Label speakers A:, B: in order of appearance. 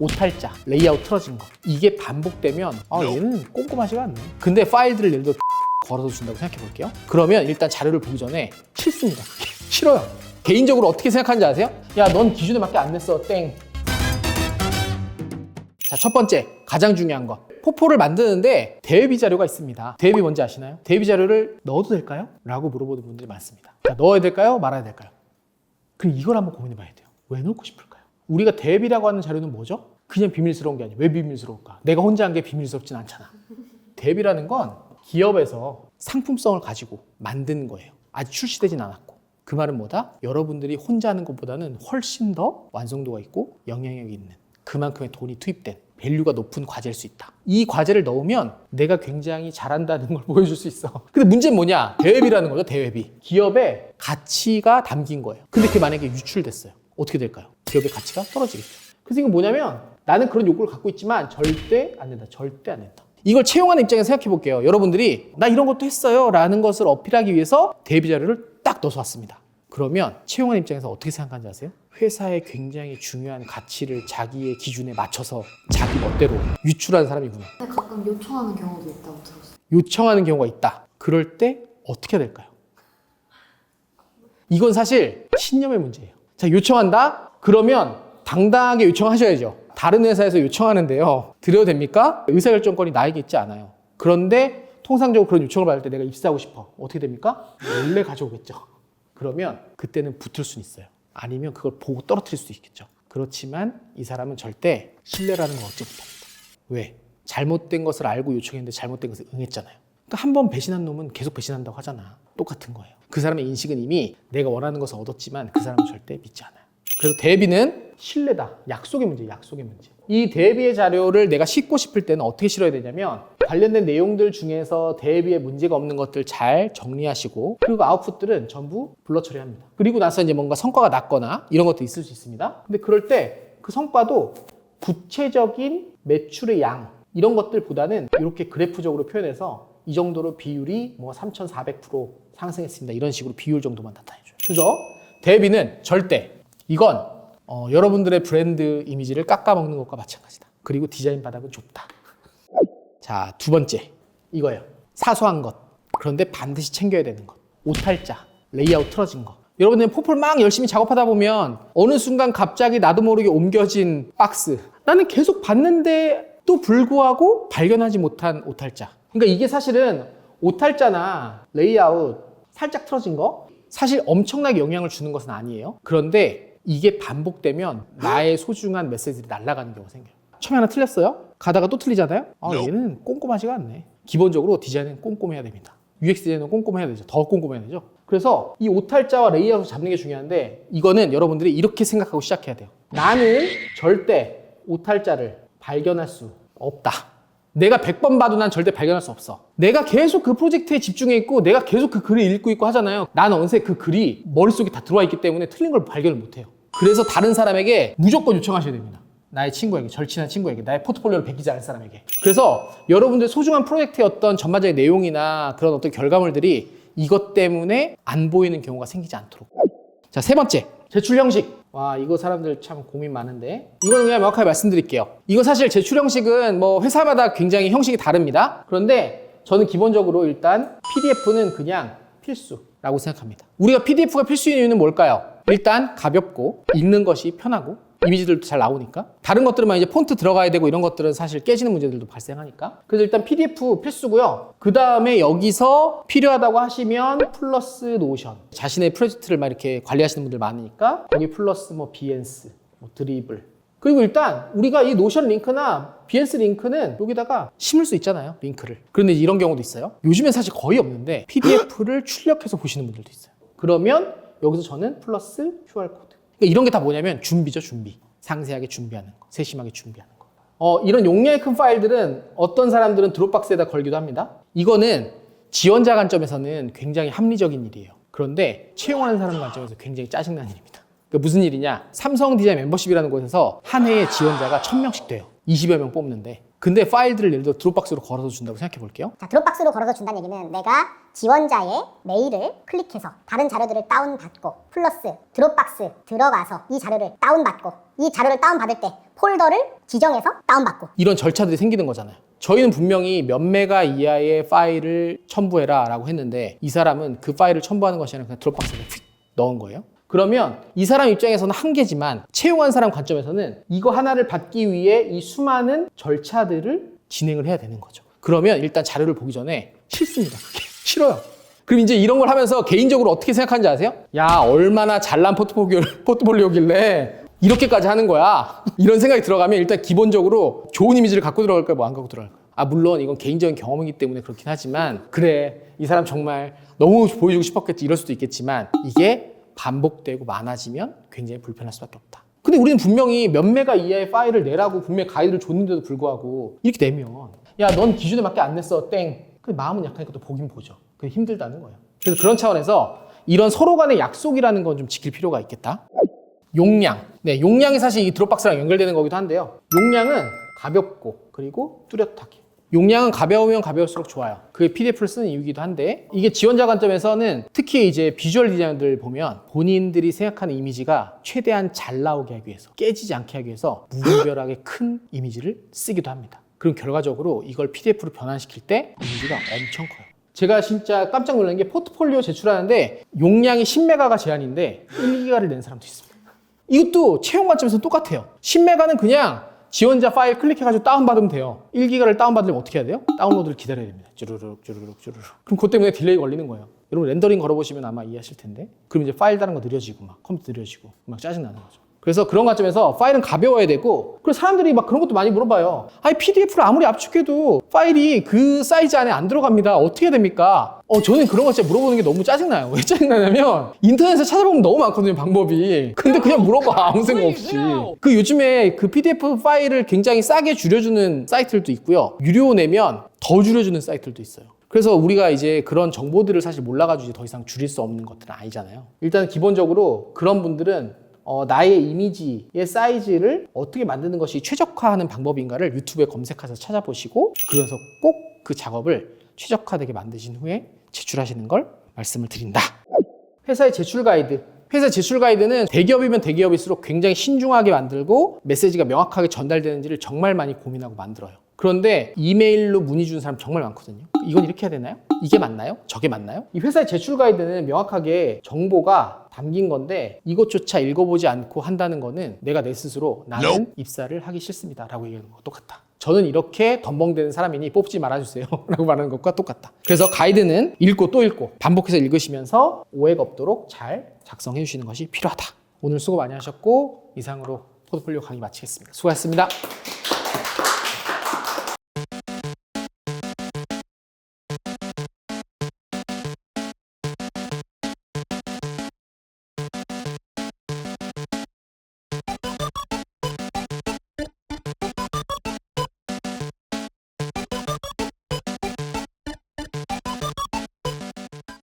A: 오탈자, 레이아웃 틀어진 거 이게 반복되면 얘는 꼼꼼하지가 않네. 근데 파일들을 예를 들어 걸어서 준다고 생각해 볼게요. 그러면 일단 자료를 보기 전에 싫습니다. 싫어요. 개인적으로 어떻게 생각하는지 아세요? 야, 넌 기준에 맞게 안 냈어. 땡. 자, 첫 번째, 가장 중요한 거. 포포를 만드는데 대외비 자료가 있습니다. 대외비 뭔지 아시나요? 대외비 자료를 넣어도 될까요? 라고 물어보는 분들이 많습니다. 자, 넣어야 될까요? 말아야 될까요? 그럼 이걸 한번 고민해 봐야 돼요. 왜 넣고 싶을까요? 우리가 대외비라고 하는 자료는 뭐죠? 그냥 비밀스러운 게 아니에요. 왜 비밀스러울까? 내가 혼자 한 게 비밀스럽진 않잖아. 대외비라는 건 기업에서 상품성을 가지고 만든 거예요. 아직 출시되진 않았고. 그 말은 뭐다? 여러분들이 혼자 하는 것보다는 훨씬 더 완성도가 있고 영향력이 있는 그만큼의 돈이 투입된 밸류가 높은 과제일 수 있다. 이 과제를 넣으면 내가 굉장히 잘한다는 걸 보여줄 수 있어. 근데 문제는 뭐냐? 대외비라는 거죠. 대외비. 기업의 가치가 담긴 거예요. 근데 그게 만약에 유출됐어요. 어떻게 될까요? 기업의 가치가 떨어지겠죠. 그래서 이건 뭐냐면 나는 그런 욕구를 갖고 있지만 절대 안 된다. 절대 안 된다. 이걸 채용하는 입장에서 생각해 볼게요. 여러분들이 나 이런 것도 했어요 라는 것을 어필하기 위해서 대외비 자료를 딱 넣어서 왔습니다. 그러면 채용하는 입장에서 어떻게 생각하는지 아세요? 회사의 굉장히 중요한 가치를 자기의 기준에 맞춰서 자기 멋대로 유출하는 사람이구나.
B: 가끔 요청하는 경우도 있다고 들었어요.
A: 요청하는 경우가 있다. 그럴 때 어떻게 해야 될까요? 이건 사실 신념의 문제예요. 자, 요청한다? 그러면 당당하게 요청하셔야죠. 다른 회사에서 요청하는데요. 드려도 됩니까? 의사결정권이 나에게 있지 않아요. 그런데 통상적으로 그런 요청을 받을 때 내가 입사하고 싶어. 어떻게 됩니까? 원래 가져오겠죠. 그러면 그때는 붙을 수는 있어요. 아니면 그걸 보고 떨어뜨릴 수도 있겠죠. 그렇지만 이 사람은 절대 신뢰라는 걸 얻지 못합니다. 왜? 잘못된 것을 알고 요청했는데 잘못된 것을 응했잖아요. 그러니까 한 번 배신한 놈은 계속 배신한다고 하잖아. 똑같은 거예요. 그 사람의 인식은 이미 내가 원하는 것을 얻었지만 그 사람은 절대 믿지 않아요. 그래서 대비는 신뢰다. 약속의 문제, 약속의 문제. 이 대비의 자료를 내가 싣고 싶을 때는 어떻게 실어야 되냐면 관련된 내용들 중에서 대비에 문제가 없는 것들 잘 정리하시고 그리고 아웃풋들은 전부 블러 처리합니다. 그리고 나서 이제 뭔가 성과가 낮거나 이런 것도 있을 수 있습니다. 근데 그럴 때 그 성과도 구체적인 매출의 양 이런 것들보다는 이렇게 그래프적으로 표현해서 이 정도로 비율이 뭐 3,400% 상승했습니다. 이런 식으로 비율 정도만 나타내줘요. 그래서 대비는 절대 이건 여러분들의 브랜드 이미지를 깎아먹는 것과 마찬가지다. 그리고 디자인 바닥은 좁다. 자, 두 번째 이거예요. 사소한 것. 그런데 반드시 챙겨야 되는 것. 오탈자, 레이아웃 틀어진 거. 여러분들 포폴 막 열심히 작업하다 보면 어느 순간 갑자기 나도 모르게 옮겨진 박스. 나는 계속 봤는데 또 불구하고 발견하지 못한 오탈자. 그러니까 이게 사실은 오탈자나 레이아웃 살짝 틀어진 거 사실 엄청나게 영향을 주는 것은 아니에요. 그런데 이게 반복되면 나의 소중한 메시지들이 날아가는 경우가 생겨요. 처음에 하나 틀렸어요? 가다가 또 틀리잖아요? 얘는 꼼꼼하지가 않네. 기본적으로 디자인은 꼼꼼해야 됩니다. UX 디자인은 꼼꼼해야 되죠. 더 꼼꼼해야 되죠. 그래서 이 오탈자와 레이아웃을 잡는 게 중요한데 이거는 여러분들이 이렇게 생각하고 시작해야 돼요. 나는 절대 오탈자를 발견할 수 없다. 내가 100번 봐도 난 절대 발견할 수 없어. 내가 계속 그 프로젝트에 집중해 있고 내가 계속 그 글을 읽고 있고 하잖아요. 나는 어느새 그 글이 머릿속에 다 들어와 있기 때문에 틀린 걸 발견을 못해요. 그래서 다른 사람에게 무조건 요청하셔야 됩니다. 나의 친구에게, 절친한 친구에게, 나의 포트폴리오를 베끼지 않을 사람에게. 그래서 여러분들 소중한 프로젝트의 어떤 전반적인 내용이나 그런 어떤 결과물들이 이것 때문에 안 보이는 경우가 생기지 않도록. 자, 세 번째, 제출 형식. 와, 이거 사람들 참 고민 많은데 이거는 그냥 명확하게 말씀드릴게요. 이거 사실 제출 형식은 뭐 회사마다 굉장히 형식이 다릅니다. 그런데 저는 기본적으로 일단 PDF는 그냥 필수라고 생각합니다. 우리가 PDF가 필수인 이유는 뭘까요? 일단 가볍고 읽는 것이 편하고 이미지들도 잘 나오니까. 다른 것들은 이제 폰트 들어가야 되고 이런 것들은 사실 깨지는 문제들도 발생하니까. 그래서 일단 PDF 필수고요. 그 다음에 여기서 필요하다고 하시면 플러스 노션. 자신의 프로젝트를 막 이렇게 관리하시는 분들 많으니까 여기 플러스 뭐 비엔스, 뭐 드리블. 그리고 일단 우리가 이 노션 링크나 비엔스 링크는 여기다가 심을 수 있잖아요. 링크를. 그런데 이런 경우도 있어요. 요즘엔 사실 거의 없는데 PDF를 출력해서 보시는 분들도 있어요. 그러면 여기서 저는 플러스 QR코드. 그러니까 이런 게 다 뭐냐면 준비죠, 준비. 상세하게 준비하는 거, 세심하게 준비하는 거. 이런 용량이 큰 파일들은 어떤 사람들은 드롭박스에다 걸기도 합니다. 이거는 지원자 관점에서는 굉장히 합리적인 일이에요. 그런데 채용하는 사람 관점에서 굉장히 짜증나는 일입니다. 그러니까 무슨 일이냐? 삼성 디자인 멤버십이라는 곳에서 한 해에 지원자가 1000명씩 돼요. 20여 명 뽑는데. 근데 파일들을 예를 들어 드롭박스로 걸어서 준다고 생각해 볼게요.
C: 자, 드롭박스로 걸어서 준다는 얘기는 내가 지원자의 메일을 클릭해서 다른 자료들을 다운받고 플러스 드롭박스 들어가서 이 자료를 다운받고 이 자료를 다운받을 때 폴더를 지정해서 다운받고
A: 이런 절차들이 생기는 거잖아요. 저희는 분명히 몇 메가 이하의 파일을 첨부해라 라고 했는데 이 사람은 그 파일을 첨부하는 것이 아니라 그냥 드롭박스에 휙 넣은 거예요. 그러면 이 사람 입장에서는 한계지만 채용한 사람 관점에서는 이거 하나를 받기 위해 이 수많은 절차들을 진행을 해야 되는 거죠. 그러면 일단 자료를 보기 전에 싫습니다. 그게 싫어요. 그럼 이제 이런 걸 하면서 개인적으로 어떻게 생각하는지 아세요? 야, 얼마나 잘난 포트폴리오길래 이렇게까지 하는 거야. 이런 생각이 들어가면 일단 기본적으로 좋은 이미지를 갖고 들어갈까요? 뭐 안 갖고 들어갈까요? 아, 물론 이건 개인적인 경험이기 때문에 그렇긴 하지만 그래, 이 사람 정말 너무 보여주고 싶었겠지 이럴 수도 있겠지만 이게 반복되고 많아지면 굉장히 불편할 수밖에 없다. 근데 우리는 분명히 몇 메가 이하의 파일을 내라고 분명히 가이드를 줬는데도 불구하고 이렇게 내면 야, 넌 기준에 맞게 안 냈어, 땡. 근데 마음은 약하니까 또 보긴 보죠. 그게 힘들다는 거예요. 그래서 그런 차원에서 이런 서로 간의 약속이라는 건 좀 지킬 필요가 있겠다. 용량. 네, 용량이 사실 이 드롭박스랑 연결되는 거기도 한데요. 용량은 가볍고 그리고 뚜렷하게. 용량은 가벼우면 가벼울수록 좋아요. 그게 PDF를 쓰는 이유이기도 한데 이게 지원자 관점에서는 특히 이제 비주얼 디자이너들 보면 본인들이 생각하는 이미지가 최대한 잘 나오게 하기 위해서 깨지지 않게 하기 위해서 무분별하게 큰 이미지를 쓰기도 합니다. 그럼 결과적으로 이걸 PDF로 변환시킬 때 이미지가 엄청 커요. 제가 진짜 깜짝 놀란 게 포트폴리오 제출하는데 용량이 10메가가 제한인데 1기가를 낸 사람도 있습니다. 이것도 채용 관점에서 똑같아요. 10메가는 그냥 지원자 파일 클릭해가지고 다운받으면 돼요. 1기가를 다운받으려면 어떻게 해야 돼요? 다운로드를 기다려야 됩니다. 쭈르륵 쭈르륵 쭈르륵. 그럼 그것 때문에 딜레이 걸리는 거예요. 여러분 렌더링 걸어보시면 아마 이해하실 텐데. 그럼 이제 파일 다는 거 느려지고 막 컴퓨터 느려지고 막 짜증나는 거죠. 그래서 그런 관점에서 파일은 가벼워야 되고 그리고 사람들이 막 그런 것도 많이 물어봐요. 아니 PDF를 아무리 압축해도 파일이 그 사이즈 안에 안 들어갑니다. 어떻게 해야 됩니까? 저는 그런 거 진짜 물어보는 게 너무 짜증나요. 왜 짜증나냐면 인터넷에 찾아보면 너무 많거든요, 방법이. 근데 그냥 물어봐, 아무 생각 없이. 그 요즘에 그 PDF 파일을 굉장히 싸게 줄여주는 사이트들도 있고요. 유료 내면 더 줄여주는 사이트들도 있어요. 그래서 우리가 이제 그런 정보들을 사실 몰라가지고 이제 더 이상 줄일 수 없는 것들은 아니잖아요. 일단 기본적으로 그런 분들은 나의 이미지의 사이즈를 어떻게 만드는 것이 최적화하는 방법인가를 유튜브에 검색해서 찾아보시고 그래서 꼭 그 작업을 최적화되게 만드신 후에 제출하시는 걸 말씀을 드린다. 회사의 제출 가이드. 회사 제출 가이드는 대기업이면 대기업일수록 굉장히 신중하게 만들고 메시지가 명확하게 전달되는지를 정말 많이 고민하고 만들어요. 그런데 이메일로 문의 주는 사람 정말 많거든요. 이건 이렇게 해야 되나요? 이게 맞나요? 저게 맞나요? 이 회사의 제출 가이드는 명확하게 정보가 담긴 건데 이것조차 읽어보지 않고 한다는 거는 내가 내 스스로 나는 입사를 하기 싫습니다 라고 얘기하는 것과 똑같다. 저는 이렇게 덤벙대는 사람이니 뽑지 말아주세요 라고 말하는 것과 똑같다. 그래서 가이드는 읽고 또 읽고 반복해서 읽으시면서 오해가 없도록 잘 작성해 주시는 것이 필요하다. 오늘 수고 많이 하셨고 이상으로 포트폴리오 강의 마치겠습니다. 수고하셨습니다.